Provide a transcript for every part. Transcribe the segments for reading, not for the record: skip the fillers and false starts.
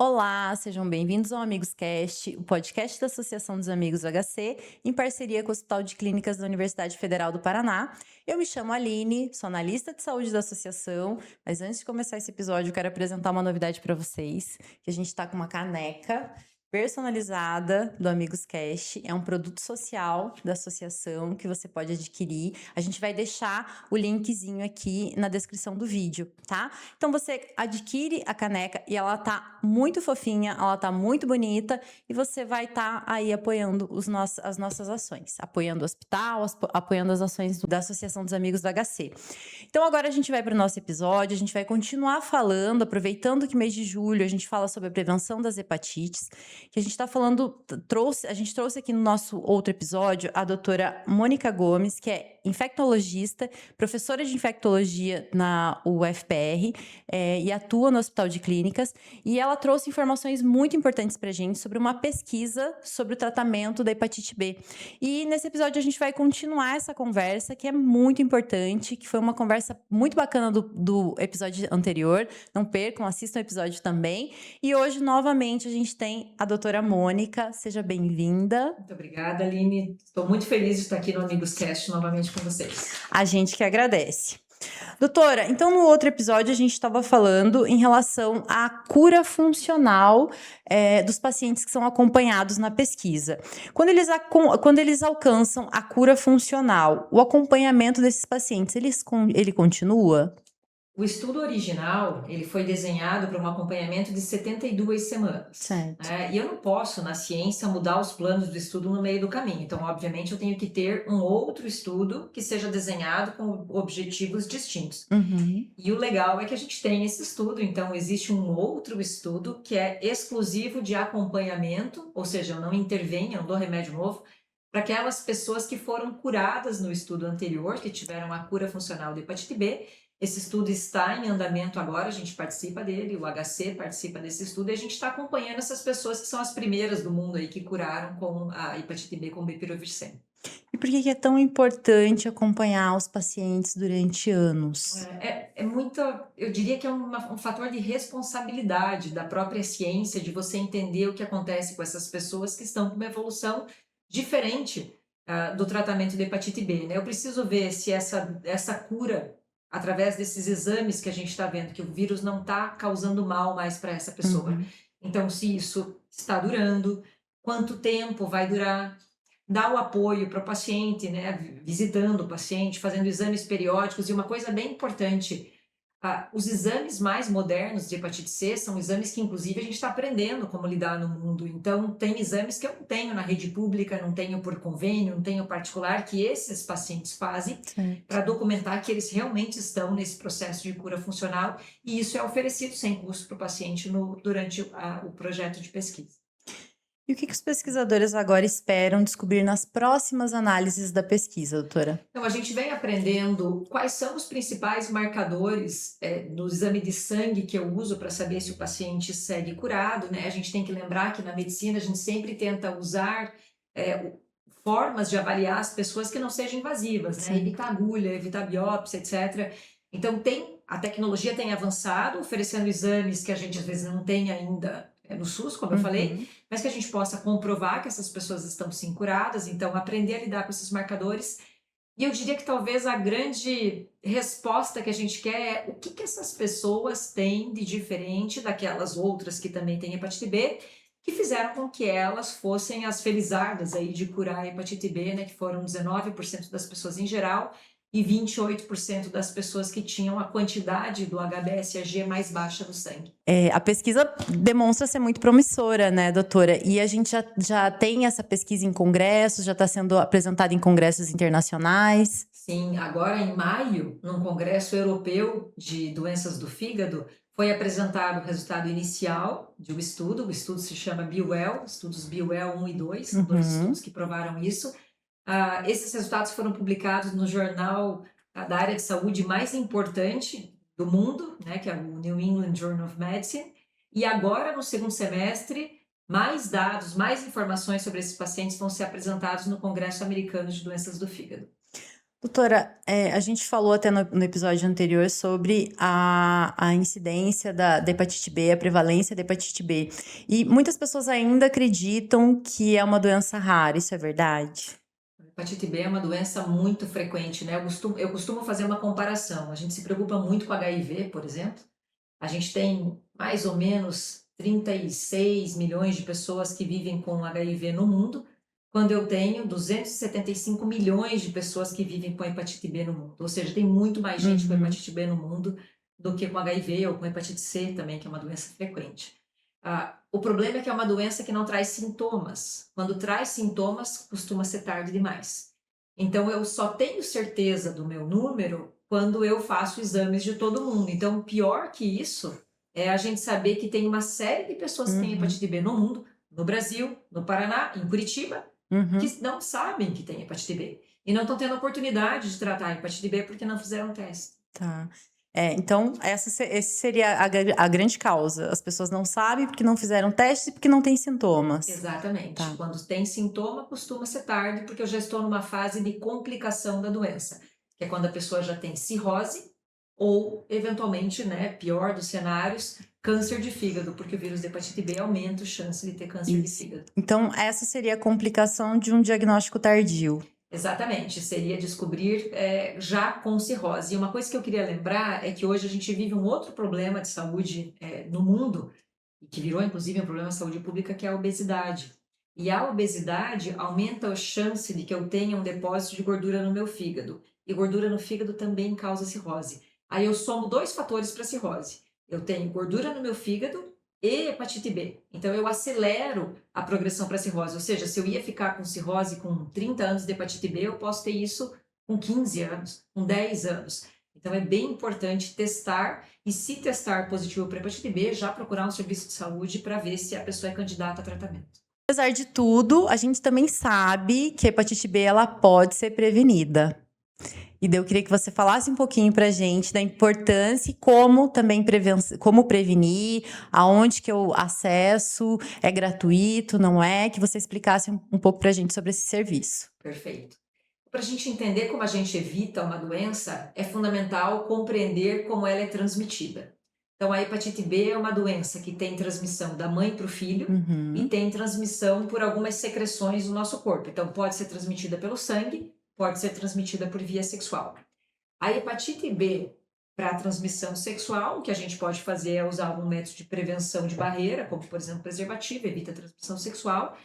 Olá, sejam bem-vindos ao Amigos Cast, o podcast da Associação dos Amigos do HC, em parceria com o Hospital de Clínicas da Universidade Federal do Paraná. Eu me chamo Aline, sou analista de saúde da associação, mas antes de começar esse episódio, eu quero apresentar uma novidade para vocês, que a gente está com uma caneca personalizada do Amigos Cast. É um produto social da associação que você pode adquirir. A gente vai deixar o linkzinho aqui na descrição do vídeo, tá? Então você adquire a caneca e ela tá muito fofinha, ela tá muito bonita e você vai estar aí apoiando as nossas ações, apoiando o hospital, apoiando as ações da Associação dos Amigos do HC. Então agora a gente vai para o nosso episódio, a gente vai continuar falando, aproveitando que mês de julho a gente fala sobre a prevenção das hepatites, que a gente está falando, a gente trouxe aqui no nosso outro episódio a doutora Mônica Gomes, que é infectologista, professora de infectologia na UFPR e atua no Hospital de Clínicas, e ela trouxe informações muito importantes para a gente sobre uma pesquisa sobre o tratamento da hepatite B. E nesse episódio a gente vai continuar essa conversa, que é muito importante, que foi uma conversa muito bacana do episódio anterior. Não percam, assistam o episódio também. E hoje, novamente, a gente tem a doutora Mônica. Seja bem-vinda. Muito obrigada, Aline. Estou muito feliz de estar aqui no Amigos Cast novamente com vocês. A gente que agradece. Doutora, então no outro episódio a gente estava falando em relação à cura funcional dos pacientes que são acompanhados na pesquisa. Quando eles alcançam a cura funcional, o acompanhamento desses pacientes, ele continua? O estudo original, ele foi desenhado para um acompanhamento de 72 semanas. Certo. E eu não posso, na ciência, mudar os planos do estudo no meio do caminho. Então, obviamente, eu tenho que ter um outro estudo que seja desenhado com objetivos distintos. Uhum. E o legal é que a gente tem esse estudo, então existe um outro estudo que é exclusivo de acompanhamento, ou seja, eu não intervenho, eu não dou remédio novo, para aquelas pessoas que foram curadas no estudo anterior, que tiveram a cura funcional de hepatite B. Esse estudo está em andamento agora, a gente participa dele, o HC participa desse estudo, e a gente está acompanhando essas pessoas que são as primeiras do mundo aí que curaram com a hepatite B com bepirovirsen. E por que é tão importante acompanhar os pacientes durante anos? Eu diria que é um fator de responsabilidade da própria ciência, de você entender o que acontece com essas pessoas que estão com uma evolução diferente do tratamento de hepatite B, né? Eu preciso ver se essa cura, através desses exames que a gente está vendo, que o vírus não está causando mal mais para essa pessoa. Uhum. Então, se isso está durando, quanto tempo vai durar, dar o apoio para o paciente, né? Visitando o paciente, fazendo exames periódicos. E uma coisa bem importante, os exames mais modernos de hepatite C são exames que, inclusive, a gente está aprendendo como lidar no mundo. Então, tem exames que eu não tenho na rede pública, não tenho por convênio, não tenho particular, que esses pacientes fazem para documentar que eles realmente estão nesse processo de cura funcional, e isso é oferecido sem custo para o paciente durante o projeto de pesquisa. E o que os pesquisadores agora esperam descobrir nas próximas análises da pesquisa, doutora? Então, a gente vem aprendendo quais são os principais marcadores no exame de sangue que eu uso para saber se o paciente segue curado, né? A gente tem que lembrar que na medicina a gente sempre tenta usar formas de avaliar as pessoas que não sejam invasivas, né? Sim. Evitar agulha, evitar biópsia, etc. Então, a tecnologia tem avançado, oferecendo exames que a gente às vezes não tem ainda no SUS, como eu falei, mas que a gente possa comprovar que essas pessoas estão sim curadas, então aprender a lidar com esses marcadores. E eu diria que talvez a grande resposta que a gente quer é o que essas pessoas têm de diferente daquelas outras que também têm hepatite B, que fizeram com que elas fossem as felizardas aí de curar a hepatite B, né, que foram 19% das pessoas em geral, e 28% das pessoas que tinham a quantidade do HBsAg mais baixa no sangue. A pesquisa demonstra ser muito promissora, né, doutora? E a gente já tem essa pesquisa em congressos, já está sendo apresentada em congressos internacionais. Sim, agora em maio, num congresso europeu de doenças do fígado, foi apresentado o resultado inicial de um estudo. O estudo se chama BeWell, estudos BeWell 1 e 2, são dois estudos que provaram isso. Esses resultados foram publicados no jornal da área de saúde mais importante do mundo, né, que é o New England Journal of Medicine, e agora, no segundo semestre, mais dados, mais informações sobre esses pacientes vão ser apresentados no Congresso Americano de Doenças do Fígado. Doutora, a gente falou até no episódio anterior sobre a incidência da hepatite B, a prevalência da hepatite B. E muitas pessoas ainda acreditam que é uma doença rara, isso é verdade? A hepatite B é uma doença muito frequente, né? Eu costumo fazer uma comparação. A gente se preocupa muito com HIV, por exemplo. A gente tem mais ou menos 36 milhões de pessoas que vivem com HIV no mundo, quando eu tenho 275 milhões de pessoas que vivem com hepatite B no mundo. Ou seja, tem muito mais gente com Uhum, hepatite B no mundo do que com HIV ou com hepatite C também, que é uma doença frequente. O problema é que é uma doença que não traz sintomas. Quando traz sintomas, costuma ser tarde demais. Então, eu só tenho certeza do meu número quando eu faço exames de todo mundo. Então, pior que isso é a gente saber que tem uma série de pessoas que têm uhum, hepatite B no mundo, no Brasil, no Paraná, em Curitiba, uhum, que não sabem que têm hepatite B. E não estão tendo oportunidade de tratar a hepatite B porque não fizeram teste. tá. Então, esse seria a grande causa. As pessoas não sabem porque não fizeram teste e porque não têm sintomas. Exatamente. Tá. Quando tem sintoma, costuma ser tarde, porque eu já estou numa fase de complicação da doença, que é quando a pessoa já tem cirrose ou, eventualmente, né, pior dos cenários, câncer de fígado, porque o vírus da hepatite B aumenta a chance de ter câncer de Isso. fígado. Então, essa seria a complicação de um diagnóstico tardio. Exatamente, seria descobrir já com cirrose. E uma coisa que eu queria lembrar é que hoje a gente vive um outro problema de saúde no mundo, e que virou inclusive um problema de saúde pública, que é a obesidade. E a obesidade aumenta a chance de que eu tenha um depósito de gordura no meu fígado. E gordura no fígado também causa cirrose. Aí eu somo dois fatores para cirrose. Eu tenho gordura no meu fígado e hepatite B. Então eu acelero a progressão para cirrose. Ou seja, se eu ia ficar com cirrose com 30 anos de hepatite B, eu posso ter isso com 15 anos, com 10 anos. Então é bem importante testar e, se testar positivo para hepatite B, já procurar um serviço de saúde para ver se a pessoa é candidata a tratamento. Apesar de tudo, a gente também sabe que a hepatite B ela pode ser prevenida. E daí eu queria que você falasse um pouquinho pra gente da importância e como também como prevenir, aonde que eu acesso, é gratuito, não é? Que você explicasse um pouco pra gente sobre esse serviço. Perfeito. Para a gente entender como a gente evita uma doença, é fundamental compreender como ela é transmitida. Então, a hepatite B é uma doença que tem transmissão da mãe para o filho e Uhum, tem transmissão por algumas secreções do nosso corpo. Então, pode ser transmitida pelo sangue, pode ser transmitida por via sexual. A hepatite B, para a transmissão sexual, o que a gente pode fazer é usar algum método de prevenção de barreira, como, por exemplo, preservativo, evita a transmissão sexual.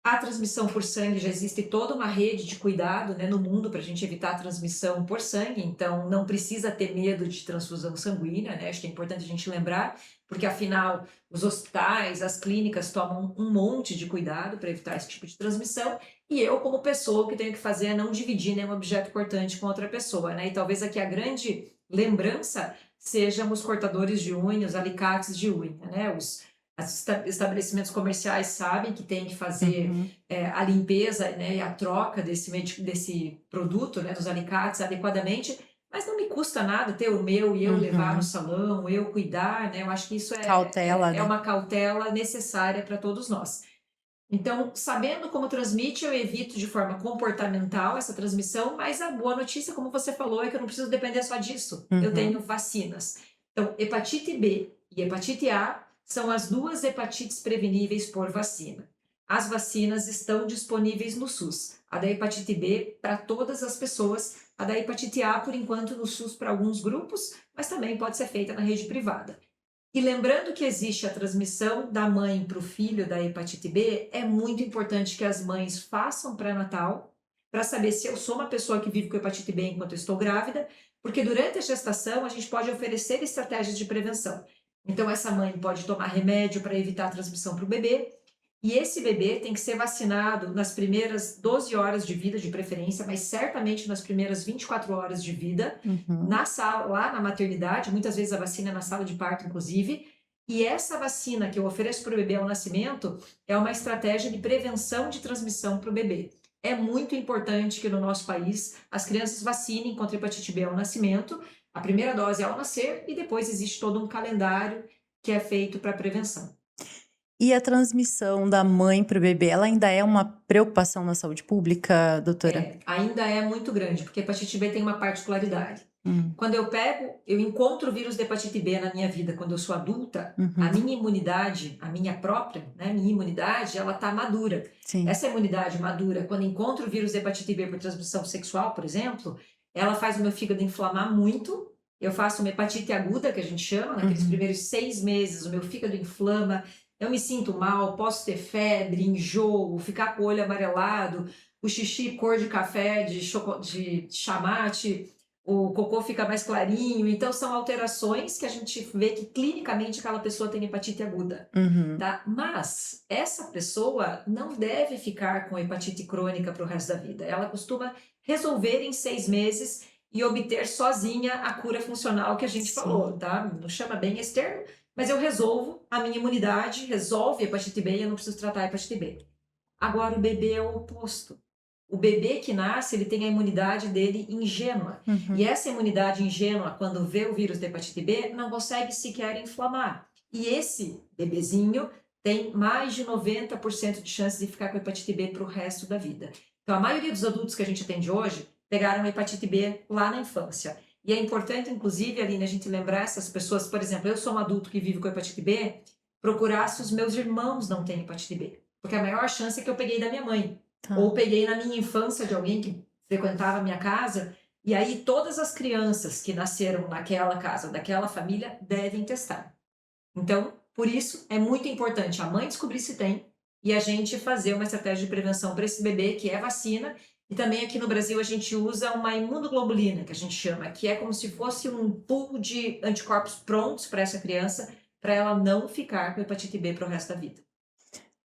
A transmissão por sangue, já existe toda uma rede de cuidado, né, no mundo para a gente evitar a transmissão por sangue, então não precisa ter medo de transfusão sanguínea, né? Acho que é importante a gente lembrar, porque afinal os hospitais, as clínicas tomam um monte de cuidado para evitar esse tipo de transmissão, e eu, como pessoa, o que tenho que fazer é não dividir nenhum objeto cortante com outra pessoa, né? E talvez aqui a grande lembrança sejam os cortadores de unha, os alicates de unha, né? Os estabelecimentos comerciais sabem que tem que fazer uhum, a limpeza, né, e a troca desse produto, né, dos alicates adequadamente, mas não me custa nada ter o meu e eu levar no uhum. salão, eu cuidar, né? Eu acho que isso Cautela, é né? uma cautela necessária para todos nós. Então, sabendo como transmite, eu evito de forma comportamental essa transmissão, mas a boa notícia, como você falou, é que eu não preciso depender só disso. Eu tenho Uhum. vacinas. Então, hepatite B e hepatite A são as duas hepatites preveníveis por vacina. As vacinas estão disponíveis no SUS. A da hepatite B para todas as pessoas, a da hepatite A, por enquanto, no SUS para alguns grupos, mas também pode ser feita na rede privada. E lembrando que existe a transmissão da mãe para o filho da hepatite B, é muito importante que as mães façam pré-natal para saber se eu sou uma pessoa que vive com hepatite B enquanto eu estou grávida, porque durante a gestação a gente pode oferecer estratégias de prevenção. Então, essa mãe pode tomar remédio para evitar a transmissão para o bebê, e esse bebê tem que ser vacinado nas primeiras 12 horas de vida, de preferência, mas certamente nas primeiras 24 horas de vida, Uhum. na sala, lá na maternidade, muitas vezes a vacina é na sala de parto, inclusive. E essa vacina que eu ofereço para o bebê ao nascimento é uma estratégia de prevenção de transmissão para o bebê. É muito importante que no nosso país as crianças vacinem contra hepatite B ao nascimento, a primeira dose é ao nascer, e depois existe todo um calendário que é feito para prevenção. E a transmissão da mãe para o bebê, ela ainda é uma preocupação na saúde pública, doutora? Ainda é muito grande, porque a hepatite B tem uma particularidade. Hum. Quando eu encontro o vírus da hepatite B na minha vida, quando eu sou adulta, Uhum. a minha imunidade, a minha própria, né, minha imunidade, ela tá madura. Sim. Essa imunidade madura, quando encontro o vírus da hepatite B por transmissão sexual, por exemplo, ela faz o meu fígado inflamar muito. Eu faço uma hepatite aguda, que a gente chama, naqueles primeiros 6 meses, o meu fígado inflama, eu me sinto mal, posso ter febre, enjoo, ficar com o olho amarelado, o xixi cor de café, de chamate, o cocô fica mais clarinho. Então, são alterações que a gente vê que clinicamente aquela pessoa tem hepatite aguda. Uhum. Tá? Mas essa pessoa não deve ficar com hepatite crônica para o resto da vida. Ela costuma resolver em 6 meses e obter sozinha a cura funcional que a gente falou, tá? Não chama bem esse termo, mas eu resolvo a minha imunidade, resolve a hepatite B e eu não preciso tratar a hepatite B. Agora, o bebê é o oposto. O bebê que nasce, ele tem a imunidade dele ingênua. Uhum. E essa imunidade ingênua, quando vê o vírus da hepatite B, não consegue sequer inflamar. E esse bebezinho tem mais de 90% de chance de ficar com hepatite B para o resto da vida. Então, a maioria dos adultos que a gente atende hoje pegaram hepatite B lá na infância. E é importante, inclusive, Aline, a gente lembrar essas pessoas, por exemplo, eu sou um adulto que vive com hepatite B, procurar se os meus irmãos não têm hepatite B. Porque a maior chance é que eu peguei da minha mãe. Tá. Ou peguei na minha infância de alguém que frequentava a minha casa. E aí todas as crianças que nasceram naquela casa, daquela família, devem testar. Então, por isso, é muito importante a mãe descobrir se tem e a gente fazer uma estratégia de prevenção para esse bebê, que é vacina. E também aqui no Brasil a gente usa uma imunoglobulina, que a gente chama, que é como se fosse um pool de anticorpos prontos para essa criança, para ela não ficar com hepatite B para o resto da vida.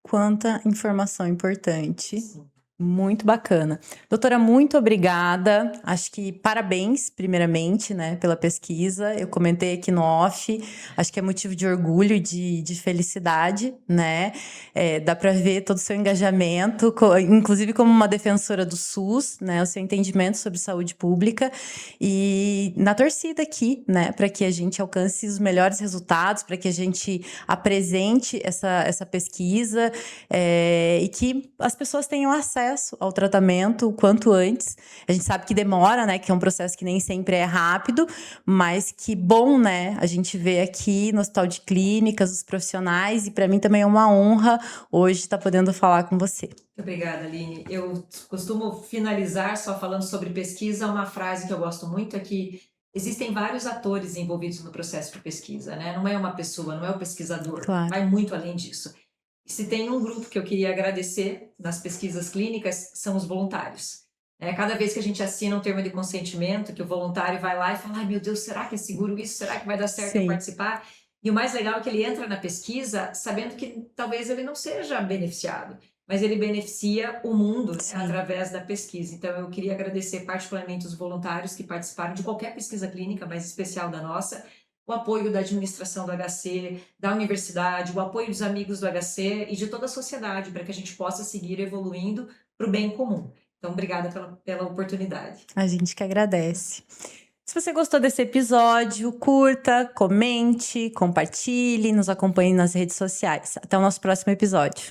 Quanta informação importante. Sim. Muito bacana. Doutora, muito obrigada. Acho que parabéns, primeiramente, né, pela pesquisa. Eu comentei aqui no off, acho que é motivo de orgulho, de felicidade, né? Dá para ver todo o seu engajamento, inclusive como uma defensora do SUS, né? O seu entendimento sobre saúde pública e na torcida aqui, né, para que a gente alcance os melhores resultados, para que a gente apresente essa pesquisa e que as pessoas tenham acesso ao tratamento o quanto antes. A gente sabe que demora, né? Que é um processo que nem sempre é rápido, mas que bom, né? A gente vê aqui no Hospital de Clínicas, os profissionais, e para mim também é uma honra hoje estar podendo falar com você. Muito obrigada, Aline. Eu costumo finalizar só falando sobre pesquisa. Uma frase que eu gosto muito é que existem vários atores envolvidos no processo de pesquisa, né? Não é uma pessoa, não é o pesquisador. Claro. Vai muito além disso. Se tem um grupo que eu queria agradecer nas pesquisas clínicas, são os voluntários. Cada vez que a gente assina um termo de consentimento, que o voluntário vai lá e fala, ai meu Deus, será que é seguro isso? Será que vai dar certo eu participar? E o mais legal é que ele entra na pesquisa sabendo que talvez ele não seja beneficiado, mas ele beneficia o mundo através da pesquisa. Então eu queria agradecer particularmente os voluntários que participaram de qualquer pesquisa clínica, mas especial da nossa, o apoio da administração do HC, da universidade, o apoio dos amigos do HC e de toda a sociedade para que a gente possa seguir evoluindo para o bem comum. Então, obrigada pela oportunidade. A gente que agradece. Se você gostou desse episódio, curta, comente, compartilhe, nos acompanhe nas redes sociais. Até o nosso próximo episódio.